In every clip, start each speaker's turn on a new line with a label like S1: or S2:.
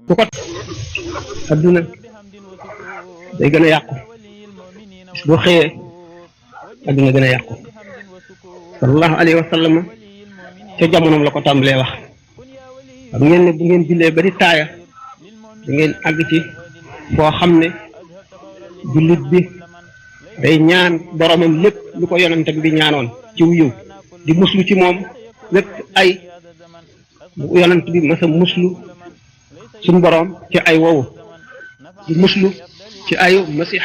S1: ku ko adduna day gën a yàqu boo xëyee adduna gën a yàqu sallallahu alayhi wa sallam ca jamonoom la ko tàmbalee wax xam ngeen ne bu ngeen jullee ba di taaya da ngeen àgg ci foo xam ne jullit bi day ñaan boromam lépp lu ko yonentam bi ñaanoon ci yiw di muslu ci moom lépp ay bu yonent bi masa muslu suñu borom ci ay wowu di muslu ci ayu masih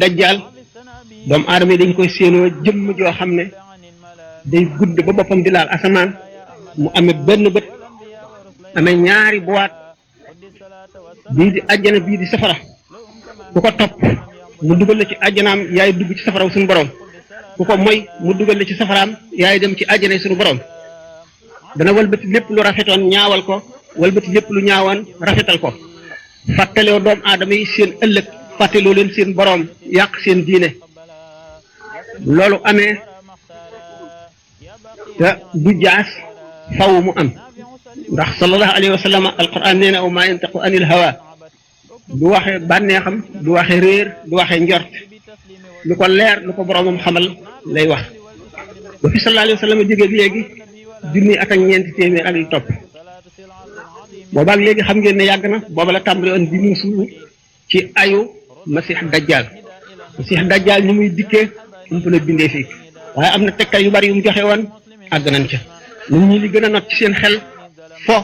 S1: dajjal doomu aadama yi dañ koy séenoo jëmm joo xam ne day gudd ba boppam di laal asamaan mu amee benn bët amee ñaari boîte bii di àjjana bii di safara ku ko topp mu dugal la ci àjjanaam yaay dugg ci safaraw suñu borom ku ko moy mu dugal la ci safaraam yaay dem ci àjjana suñu borom dana walbati lépp lu rafetoon ñaawal ko walbati lépp lu ñaawoon rafetal ko fàttaloo doomu aadama yi seen ëllëg fàttaloo leen seen borom yàq seen diine loolu amee te du jaas faw mu am ndax sallallahu alayhi wa sallam alquran nee na wa maa yantaqu anil hawa du waxe bànneexam du waxe réer du waxe njort lu ko leer lu ko boromam xamal lay wax ba fi sallallahu alayhi wa sallam jógee léegi junni ak ñeenti téeméer ak lu topp boobaag léegi xam ngeen ne yàgg na booba la tàmbali woon di musu ci ayu masih dajjal ñu muy dikkee um la bindee fii waaye am na tekkal yu bari yu mu joxe woon àgg nañ ca nit ñi li gën a not ci seen xel fo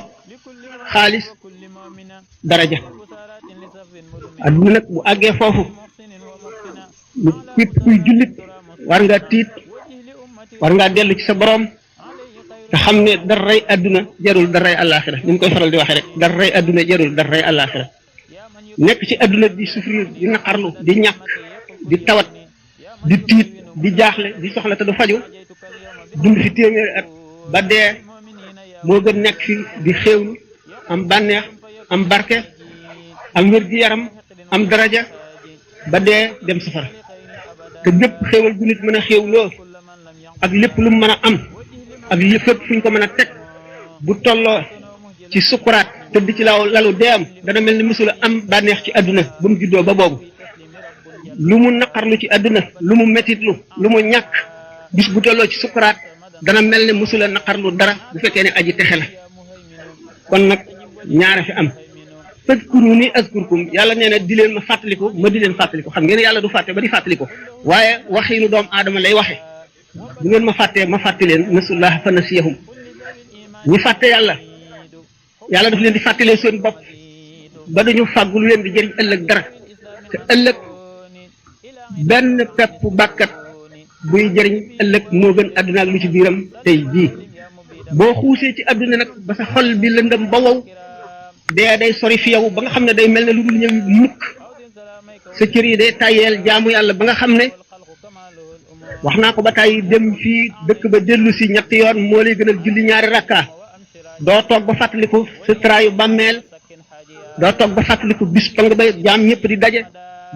S1: xaalis daraja adduna nag bu àggee foofu lu képp kuy jullit war nga tiit war ngaa dellu ci sa borom te xam ne daray adduna jarul daray àllaaxira ni mu koy faral di waxee rek daray adduna jarul daray àllaaxira nekk ci adduna di souffrir di naqarlu di ñàkk di tawat di tiit di jaaxle di soxla te du faju dund fi téeméeri at ba dee moo gën nekk fi di xéewlu am bànneex am barke am wér gi yaram am daraja ba dee dem safara te bépp xéewal gu nit mën a xéewloo ak lépp lu mu mën a am ak fépp fu ñu ko mën a teg bu tolloo ci sukuraat tëdd ci lalu deem dana mel ni mësula am bànneex ci àdduna ba mu juddoo ba boobu lu mu naqarlu ci àdduna lu mu metitlu lu mu ñàkk bis bu tolloo ci sukuraat dana mel ne mësula naqarlu dara bu fekkee ne aji texe la kon nag ñaare fi am fadkuruni azkurkum yàlla nee na di leen ma fàttaliku ma di leen fàttaliku xam ngeen yàlla du fàtte ba di fàttaliku waaye waxiinu doomu aadama lay waxe bu ngeen ma fàttee ma fàtte leen nasullah fa nasiyahum ñi fàtte yàlla daf leen di fàttalee seen bopp ba dañu fàggu lu leen di jëriñ ëllëg dara te ëllëg benn pepp bàkkat buy jëriñ ëllëg moo gën àdduna ak lu ci biiram tey jii boo xuusee ci àdduna nag ba sa xol bi lëndëm ba wow dee day sori fi yow ba nga xam ne day mel ne lu dul ñëw mukk sa cër yi day tàyyeel jaamu yàlla ba nga xam ne wax naa ko ba tàyyi dem fii dëkk ba dellu si ñetti yoon moo lay gënal julli ñaari rakka doo toog ba fàttaliku sa traayu bàmmeel doo toog ba fàttaliku bis ba nga ba jaam ñëpp di daje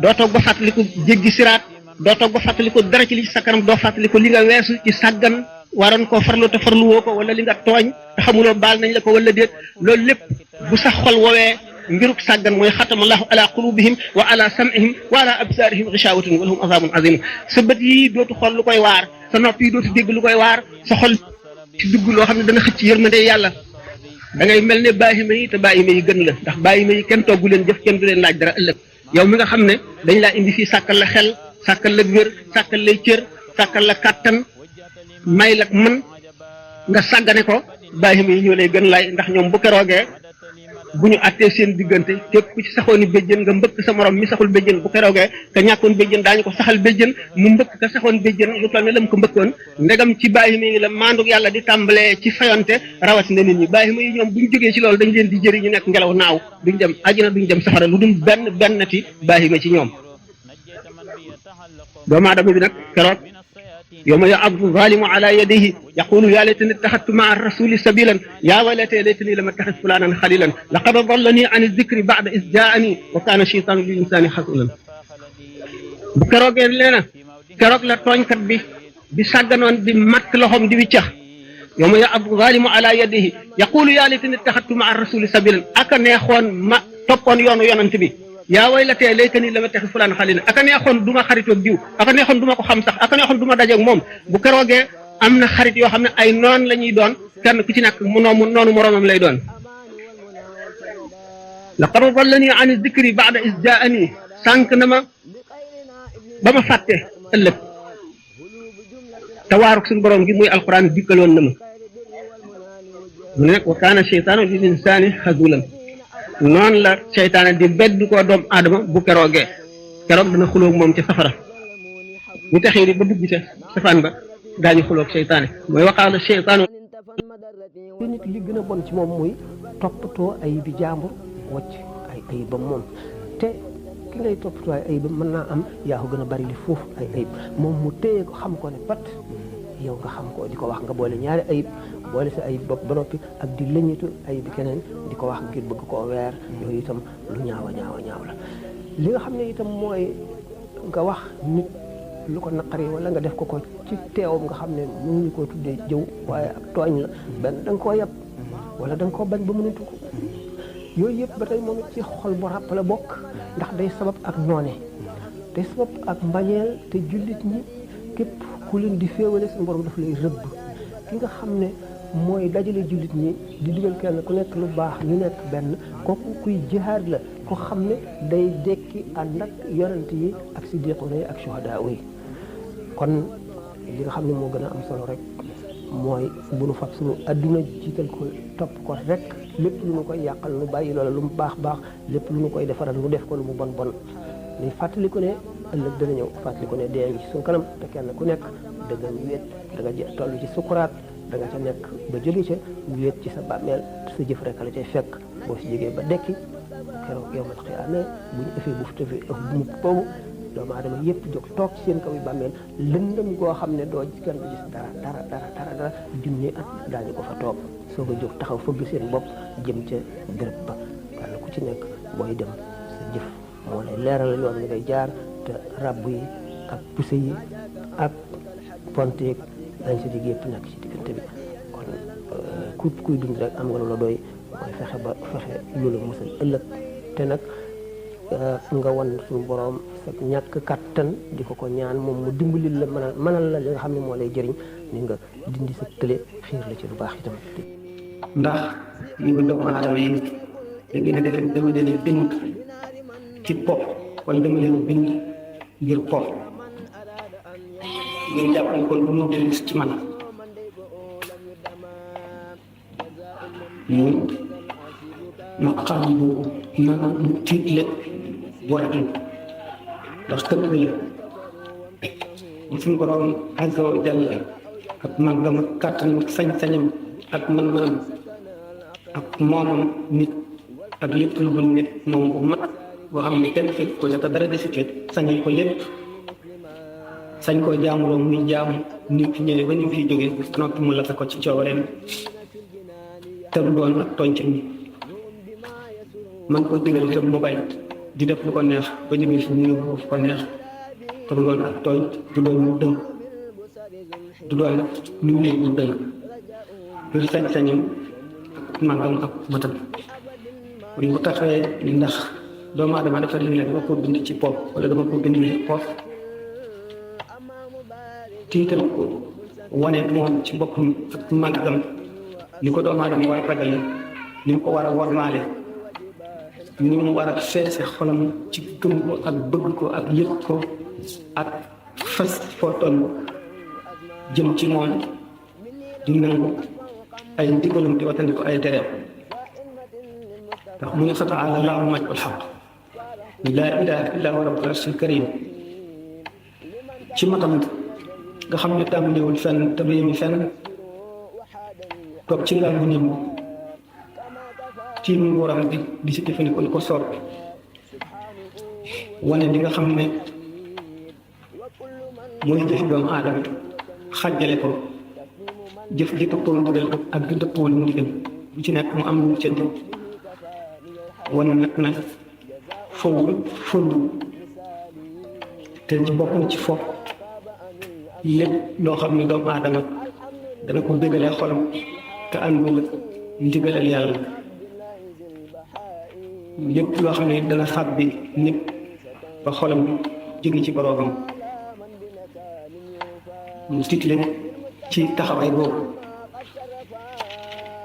S1: doo toog ba fàttaliku jéggi siraat doo toog ba fàttaliku dara ci li ci sa kanam doo fàttaliku li nga weesu ci sàggan waroon koo farlu te farluwoo ko wala li nga tooñ te xamuloo baal nañ la ko wala déet loolu lépp bu sax xol woowee ngiruk sàggan mooy xatamallahu ala qulubihim wa ala sam'ihim wa ala absarihim ghishawatun wa lahum azabun azim sa bët yi dootu xool lu koy waar sa nopp yi dootu dégg lu koy waar sa xol ci dugg loo xam ne dana xëcc yërmande yàlla da ngay mel ne baahima yi te baahima yi gën la ndax baahima yi kenn toggu leen jëf kenn du leen laaj dara ëllëg yow mi nga xam ne dañ laa indi fii sàkkal la xel sàkkal la wér sàkkal lay cër sàkkal la kàttan may la mën nga sàggane ko baahima yi ñoo lay gën laay ndax ñoom bu keroogee bu ñu àttee seen diggante képp ku ci saxooni béjjën nga mbëkk sa morom mi saxul béjjën bu keroogee ka ñàkkoon béjjën daañu ko saxal béjjën mu mbëkk ka saxoon béjjën lu toll ne la mu ko mbëkkoon ndegam ci baahima yi la maanduk yàlla di tàmbalee ci fayonte rawatina nit ñi baahima yi ñoom bu ñu jógee ci loolu dañ leen di jëri ñu nekk ngelaw naaw duñ dem àjjana duñ dem safara lu dul bennati baahima ci ñoom doomu aadama bi nag keroog yawma ya'addu zalimu ala yadayhi yaqulu ya laytani ittakhadtu ma'a ar-rasuli sabilan ya waylata laytani lam attakhidh fulanan khalilan laqad adallani 'an adh-dhikri ba'da idh ja'ani wa kana ash-shaytanu lil insani khasulan bu keroogee leena keroog la tooñkat bi di sàgganoon di matt loxoom di wiccax yawma ya'addu zalimu ala yadihi yaqulu ya laytani ittakhadtu ma'a rasuli sabilan aka neexoon ma toppoon yoonu yonent bi yaa waylatee laytani lam attakhidh fulaan xalila aka neexoon du ma xaritoog diw aka neexoon du ma ko xam sax aka neexoon du ma dajeeg moom bu keroogee am na xarit yoo xam ne ay noon la ñuy doon kenn ku ci nekk mu noonu moroomam lay doon laqad dallani an dhikri ba'da iz jaa'ani sànq na ma ba ma fàtte ëllëg te waaruk suñu borom gi muy alquran dikkaloon na ma mu ne nag wa kaana cheytaanu lil insaani xazulan noonu la seytaane di bedd koo doomu aadama bu keroog dana xulóog moom ca safara bu texee di ba dugg ca safaan ba daañu xulóog seytaane mooy waqaala cheytaanu
S2: nit li gën a bon ci moom muy toppatoo ay bi jàmbur wacc ay ayibam moom te ki ngay toppatoo ay ayibam mën naa am yaa ko gën a bari li foofu ay ayib moom mu téye ko xam ko ne pat yow nga xam ko di ko wax nga boole ñaari ayib boole sa ayib bopp ba noppi ak di lëñitu ayib bi keneen di ko wax ngir bëgg koo weer yooyu itam lu ñaawa la li nga xam ne itam mooy nga wax nit lu ko naqari wala nga def ko ci teewam nga xam ne mënuñu koo tuddee jëw waaye ak tooñ la benn da nga koo yab wala da nga koo bañ ba mënatu ko yooyu yëpp ba tey moom it ci xol bu ràpp la bokk ndax day sabab ak noone day sabab ak mbañeel te jullit ñi képp ku leen di féewale suñu borom daf lay rëbb ki nga xam ne mooy dajale jullit ñi di digal kenn ku nekk lu baax ñu nekk benn kooku kuy jihaad la ko xam ne day dekki ànd ak yonent yi ak siddiquna yi ak shuhadaa yi kon li nga xam ne moo gën a am solo rek mooy bu nu fab suñu adduna jiital ko topp ko rek lépp lu nu koy yàqal nu bàyyi loola lu mu baax lépp lu nu koy defaral nu def ko lu mu bon ni fàttali ko ne ëllëg dana ñëw fàttali ko ne dee ngi ci suñu kanam te kenn ku nekk da nga wéet da nga toll ci sukuraat da nga ca nekk ba jóge ca wéet ci sa bàmmeel sa jëf rek la cay fekk boo si jógee ba dekki keroog yawmal qiyaama bu ñu ëffee bu mu boobu doomu aadama yëpp jóg toog ci seen kaw yi bàmmeel lëndëm goo xam ne doo kenn du gis dara junni at daañu ko fa toog soog a jóg taxaw fëgg seen bopp jëm ca béréb ba kenn ku ci nekk booy dem sa jëf moo lay leeral yoon wi ngay jaar te ràbb yi ak puse yi ak pont yi dañ sa digg yëpp nekk ci diggante bi kon kuy dund rek am nga lu la doy mooy fexe lu la musal ëllëg te nag nga wan suñu borom sa ñàkk kattan di ko ñaan moom mu dimbali la mënal la li nga xam ne moo lay jëriñ ni nga dindi sa tële xiir la ci lu baax itam.
S3: ndax ñu doomu aadama yi léegi ne dama leen bind ci pop wala dama leen bind ngir pop ñu jàpp ne kon lu mu jëriñ ci man ma xam bu maanaam mu tiitle boole ndax tëkk la suñu borom azza wa jalla ak màggam ak kàttan ak sañ-sañam ak mën-mënam ak moomam nit ak lépp lu dul nit moom bu mat boo xam ne kenn fekk ko te dara desit sañal ko lépp sañ koo jaamuloo muy jaamu nit ki ñëwee ba ñu fiy jógee noppi mu la ko ci coobareem te du doon ak tooñ ci man ko digal itam mu bañ di def lu ko neex ba jógee fi ñu yóbbu ko neex te du doon ak tooñ du doon mu dëng du doon lu néeg mu dëng lu sañ-sañam ak màggam ak matam buñ ko taxawee ndax doomu aadama dafa ne dama ko bind ci pop wala dama ko bind ci pop tiital ko wane moom ci boppam ak màggam ni ko doomu aadama war a ragale ni mu ko war a wormaale ni mu war a feese xolam ci gëm ko ak bëgg ko ak yëg ko ak fas foo toll jëm ci moom di nangu ay ndigalam di watandi ko ay tereem ndax mu ne fa taala laahu majul xaq laa ilaha illa huwa rabbul arshil karim ci matam nga xam ne tàmbaliwul fenn te du yemi fenn toog ci ngal bu ñëm ci nguuram di si jëfandikoo li ko soob wane li nga xam ne mooy jëf doomu aadama xàjjale ko jëf ji dëppoo ndigal ak di dëppoo li mu ndigal bu ci nekk mu am lu mu cëdd wane nag na fowul te ci bokk na ci foofu lépp loo xam ne doomu aadama dana ko bégalee xolam te àndul ak ndigalal yàlla lépp loo xam ne dana fàb bi nit ba xolam jóge ci boroomam mu title ci taxawaay boobu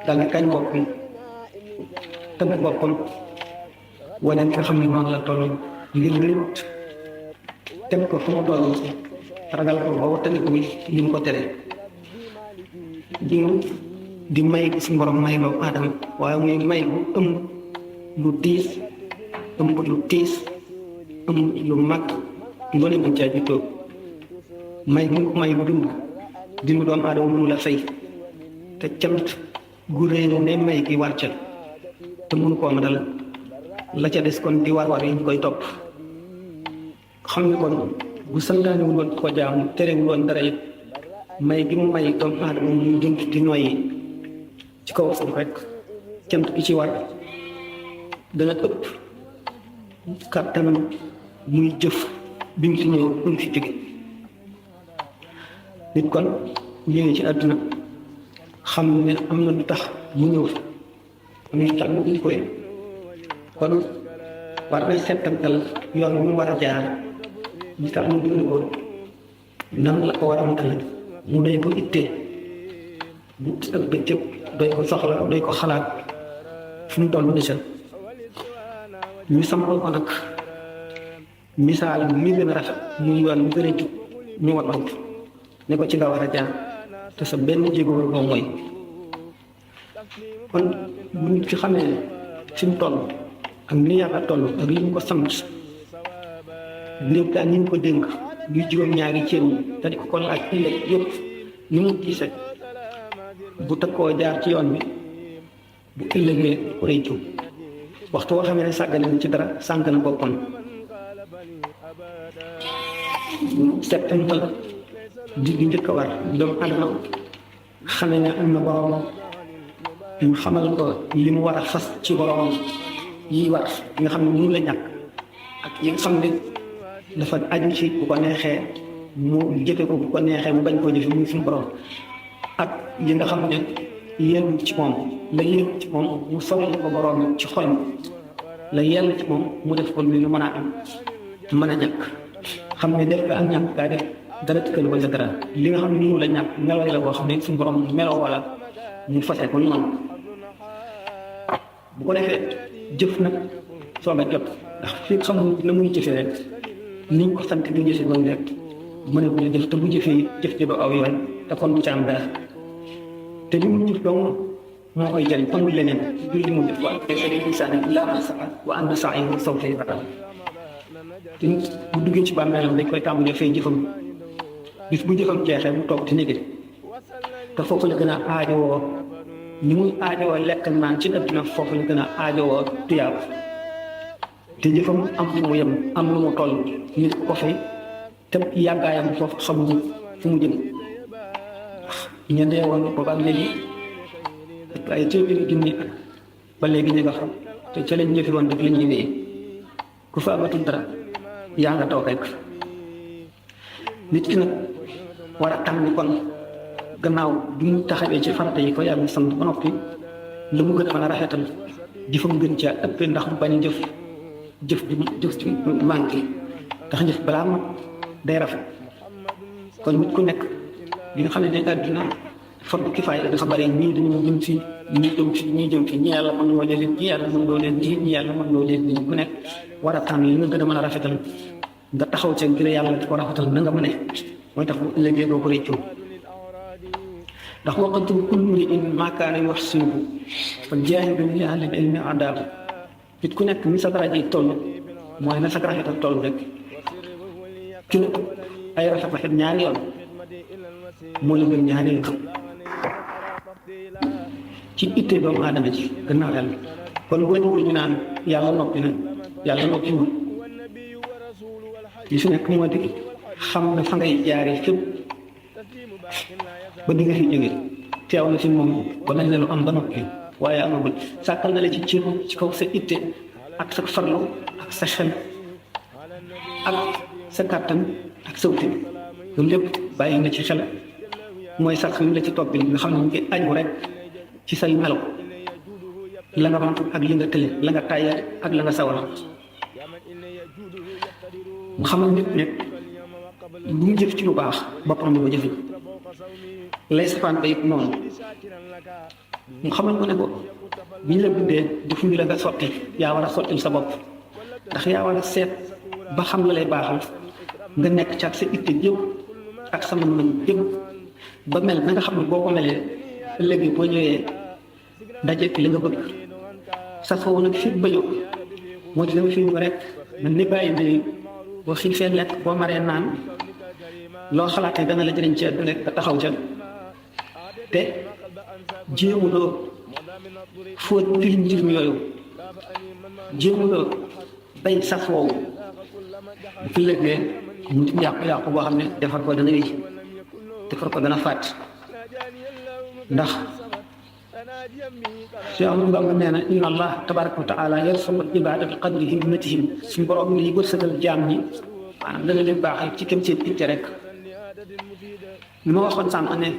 S3: dal di kañ boppam tëgg boppam wane nga xam ne noonu la toll ngir lépp teg ko fu mu toll ragal ko ba wattandiku li mu ko tere di may suñu borom may loo aadama waaye muy may bu ëmb lu diis ëmb lu tiis ëmb lu mag loolu mën caa juddoo may may bu dund di lu doom aadama mënu la fay te cant gu rëy ne may gi war ca te mënu koo ma dal la ca des kon di war yi ñu koy topp xam ne kon bu santaanewul woon ko jaam terewul woon dara it may gi mu may doomu aadama muy dund di noyyi ci kaw suuf rek cant gi ci war dana ëpp kàttanam muy jëf bi mu fi ñëw bi mu fi jóge nit kon ñëwee ci àdduna xam ne am na lu tax mu ñëw am na lu tax mu koy kon war nañ settantal yoon mu war a jaar li tax mu dund ko nan la ko war a mën mu doy ko ittee bu ak bëccëg doy ko soxla doy ko xalaat fu mu toll ni sa ñu sampal ko nag misaal mi gën a rafet muy yoon mu gën a jub ñu war ne ko ci nga war a jaar te sa benn jéego boo mooy kon bu nit ki xamee ne fi mu toll ak ni yàlla toll ak li ñu ko sant lépp daal ni ñu ko dénk luy juróom-ñaari cër yi te di ko laaj ëllëg yëpp ni mu diise bu tëkkoo jaar ci yoon bi bu ëllëgee ko rëy jub waxtu boo xamee ne sàggane ci dara sànq na boppam settantal di njëkk a war doomu adama xamee ne am na borom ñu xamal ko li mu war a fas ci borom yi war nga xam ne mënu la ñàkk ak yi nga xam ne dafa aju ci bu ko neexee mu jëfe ko bu ko neexee mu bañ koo jëfe muy suñu borom ak yi nga xam ne yéen ci moom la yéen ci moom mu soxla ko borom ci xol la yell ci moom mu def ko lu mën a am mën a ñàkk xam ne def ko ak ñàkk kaa def dara tëkkal wala dara li nga xam ne mënu la ñàkk melo la boo xam ne suñu borom meloo wala mu fase ko noonu bu ko defee jëf nag soo nga jot ndax fii xamul na muy jëfee rek niñ ko sant du jëfe noonu rek mën a jëf te bu jëfee jëf ji doo aw yoon te kon du ci am dara te li mu jëf dong moo koy jëriñ amul leneen du li mu def wa insaana illaa maa sa'aa wa anna sa'yahu sawfa yuraa te bu duggee ci bàmmeelam dañ koy tàmbalee fay jëfam bis bu jëfam jeexee mu toog ci néeg te foofu la gën a aajowoo ni muy aajowoo lekk naan ci àdduna foofu la gën a aajowoo tuyaab te jëfam am lu mu yem am lu mu toll ñu ko fay te yàggaayam foofu xamuñu fu mu jëm ñu dee woon boobaak léegi ay téeméeri junni at ba léegi ñu nga xam te ca lañ ñëfi woon rek la ñuy wéy ku fa amatul dara yaa nga toog rek nit ki nag war a tànn kon gannaaw bi mu taxawee ci farata yi ko yàlla sant ba noppi lu mu gën a mën a rafetal jëfam gën caa ëpp ndax mu bañ jëf ci manqué ndax jëf balaa mat day rafet kon nit ku nekk li nga xam ne ne àdduna fardu kifaaya dafa bari ñii dañu jëm fii ñii jëm fii ñii jëm fii ñi yàlla mën loo leen ñi yàlla mën loo leen ñi yàlla mën loo leen ku nekk war a tànn li nga gën a mën a rafetal nga taxaw ca ngir yàlla di ko rafetal na nga mën a mooy tax bu ëllëgee doo ko réccoo ndax waqatu kullu mri'in maa kaana yuhsinuhu fa jaahidu li ahli l-ilmi adaabu nit ku nekk ni sa daraja yi toll mooy na sa rafetal toll rek ki la ay rafet ñaari yoon moo la gën ñaari yoon ci itte doomu aadama ji gannaaw yàlla kon boo ñëwee ñu naan yàlla noppi na yàlla noppiwul li fi nekk moo di xam ne fa ngay jaaree fépp ba di nga fi jóge teew na fi moom ba nañ la lu am ba noppi waaye amagul sàkkal na la ci cër ci kaw sa itte ak sa farlu ak sa xel ak sa kàttan ak sa wuti loolu lépp bàyyi na ci xel mooy sax mi la ci topp bi nga xam ne mu ngi aju rek ci say melo la nga mën ak li nga tële la nga tàyyee ak la nga sawar mu xamal nit ne lu mu jëf ci lu baax boppam ko jëfe lay safaan ba it noonu mu xamal ko ne ko bi ñu la bindee defuñu la nga sotti yaa war a sottil sa bopp ndax yaa war a seet ba xam la lay baaxal nga nekk ci ak sa itte jëpp ak sa mën-mën jëpp ba mel na nga xam ne boo ko melee léegi boo ñëwee daje li nga bëgg sa foofu nag fi ba yóbbu moo di dama fi ñu rek man ni bàyyi bi boo xiifee lekk boo maree naan loo xalaatee dana la jëriñ ci àdduna nga taxaw ca te jéemuloo fóot tilim tilim yooyu jéemuloo bay saf woowu fi léeg-léeg mu di yàqu-yàqu boo xam ne defar ko dana wéy defar ko dana fàtt ndax Cheikh Ahmadou Bamba nee na inna allah tabaraka wa taala yarzuqu al-ibaada bi qadri himmatihim suñu borom li wërsëgal jaam ñi maanaam dana leen baaxal ci kem seen itte rek li ma waxoon sànq ne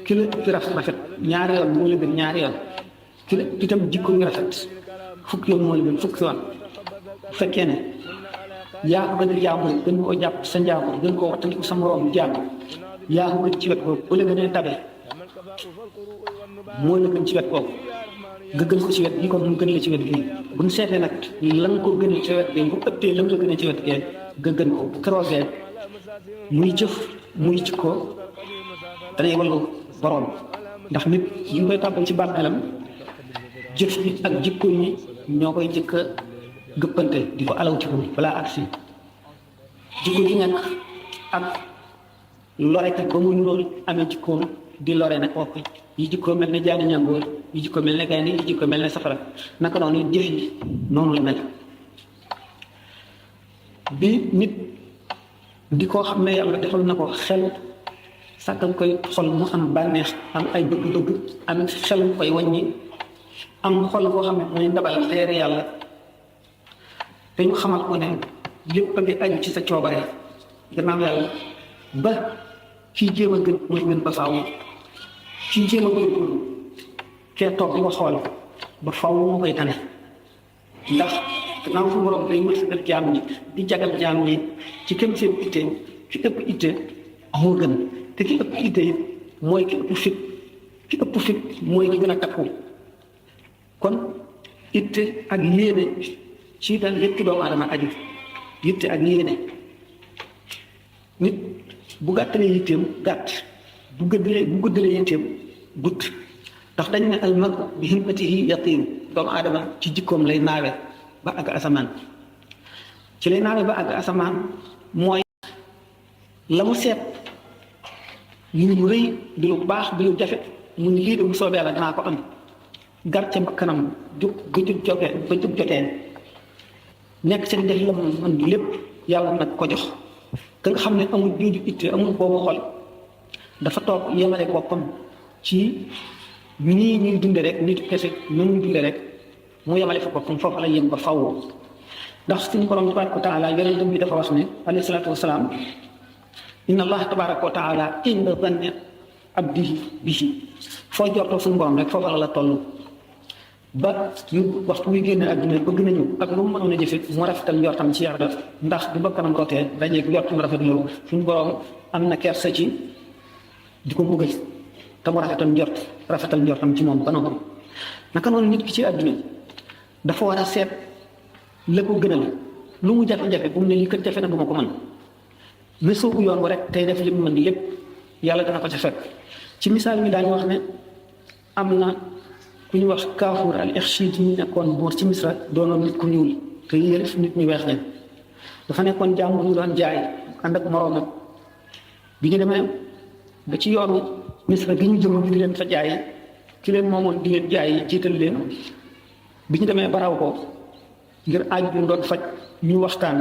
S3: ki la ci rafet ñaari yoon moo la gën ñaari yoon ki la itam jikko ñu rafet fukki yoon moo la gën fukki yoon bu fekkee ne yaa ko gën a jàmbur gën koo jàpp sa njàmbur gën koo wattandiku sa morom jàmbur yaa ko gën ci wet boobu bu la gënee tabe moo la gën ci wet boobu nga gën ko ci wet gi kon mu gën la ci wet gi bu ñu seetee nag la nga ko gënee ci wet gi bu ëppee la nga ko gënee ci wet gi nga gën ko bu keroogee muy jëf muy jikko danay wallu borom ndax nit yi nga koy tàbbal ci bàmmeelam jëf yi ak jikko yi ñoo koy jëkk a gëppante di ko alaw ci ko balaa agsi jikko ji nekk ak lorekat ba mu nuróol amee jikkoom di lore nag kooku yi jikko mel ne jaani ñàngoor yi jikko mel ne gaynde yi jikko mel ne safara naka noonu jëf yi noonu la mel bi nit di koo xam ne yàlla defal na ko xel sàkkal koy xol mu am bànneex am ay bëgg-bëgg am xel mu koy wàññi am xol boo xam ne mooy ndabal leere yàlla te ñu xamal ko ne lépp a ngi aju ci sa coobare gannaaw yàlla ba kii jéem a gën mooy gën ba faaw kii jéem a góorgóorlu kee toog di ko xool ba faaw moo koy tane ndax gannaaw fu borom day wërsëgal jaam ñi di jagal jaam ñi ci këm seen itte ki ëpp itte moo gën te ki ëpp itte it mooy ki ëpp fit ki ëpp fit mooy ki gën a takku kon itte ak yéene ci dal lépp doomu aadama aju yitte ak yéene nit bu gàttalee yitteem gàtt bu gëddalee yitteem gudd ndax dañ ne al mar'u bi himmatihi yaqiin doomu aadama ci jikkoom lay naawe ba àgg asamaan ci lay naawe ba àgg asamaan mooy la mu seet lu rëy di lu baax di lu jafe mu ni lii de bu soobee la danaa ko am gar ca bakkanam jug ba jug jotee ba jug jotee nekk seen def la mu mën lépp yàlla nag ko jox ka nga xam ne amul jooju itte amul boobu xol dafa toog yemale boppam ci nii ñuy dunde rek nit kese nu muy dunde rek mu yemale fa boppam foofu la yem ba faw ndax suñu borom tabaraka wa taala yonent bi dafa wax ne alayhi salaatu wasalaam inna allaha tabaraka wa taala inda zanni abdihi bihi foo jortoo suñu borom rek foofu la toll ba ñu waxtu muy génne àdduna bëgg nañu ak lu mu mënoon a jëfe mu rafetal njortam ci yàlla ndax du bakkanam rotee dajeeg njortam rafet loolu suñu borom am na kersa ci di ko buggal te mu rafetal njortam ci moom ba noonu naka noonu nit ki ci àdduna dafa war a seet la ko gënal lu mu jafe-jafe bu mu ne lii kat jafe na du ma ko mën mais soobu yoon bu rek tey def li mu mën lépp yàlla dana ko ca fekk ci misaal mi daañu wax ne am na ku ñu wax Kaafuur al Ixshiid ñu nekkoon buur ci Misra doonoon nit ku ñuul te yëlif nit ñu weex leen dafa nekkoon jaam bu ñu doon jaay ànd ak moroomam bi ñu demee ba ci yoonu Misra gi ñu jëm di leen fa jaay ki leen moomoon di leen jaay jiital leen bi ñu demee baraw ko ngir aaj bi mu doon faj ñu waxtaan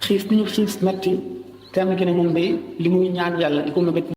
S3: xiif bi ñu xiif metti kenn ki ne moom day li muy ñaan yàlla di ko mébét